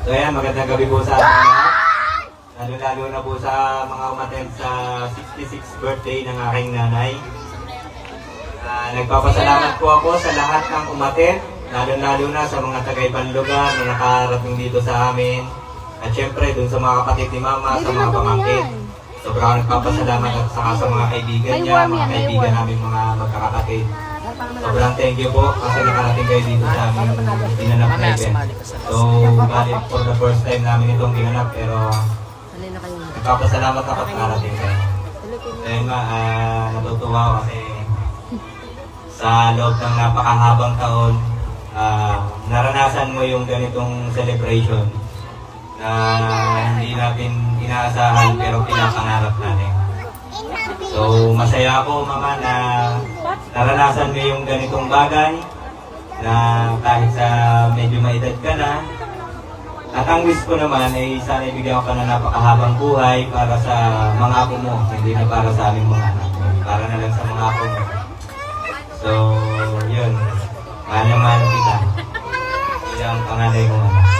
So ayan, magandang gabi po sa ating lahat. Lalo-lalo na po sa mga umattend sa 66th birthday ng aking nanay. Nagpapasalamat po ako sa lahat ng umattend, lalo-lalo na sa mga taga-ibang lugar na nakarating dito sa amin. At syempre, dun sa mga kapatid ni Mama, sa mga pamangkin. Sobrang nagpapasalamat at saka sa mga kaibigan niya, mga kaibigan namin mga magkakapatid. Sobrang thank you po kasi nakarating kayo dito sa aming ginanap na event. So, bali for the first time namin itong ginanap pero nagpapasalamat ako at nakarating kayo. Kaya nga, natutuwa ako kasi sa loob ng napakahabang taon, naranasan mo yung ganitong celebration na hindi natin inaasahan pero pinapangarap natin. So, masaya ako, Mama, na naranasan mo yung ganitong bagay na kahit sa medyo maedad ka na. At ang wish ko naman ay sana ibigyan ka na napakahabang buhay para sa mga apo mo, hindi na para sa aming mga anak. Para na lang sa mga apo mo. So, yun. Mahal na mahal kita. Yun ang panganay ko, Mama.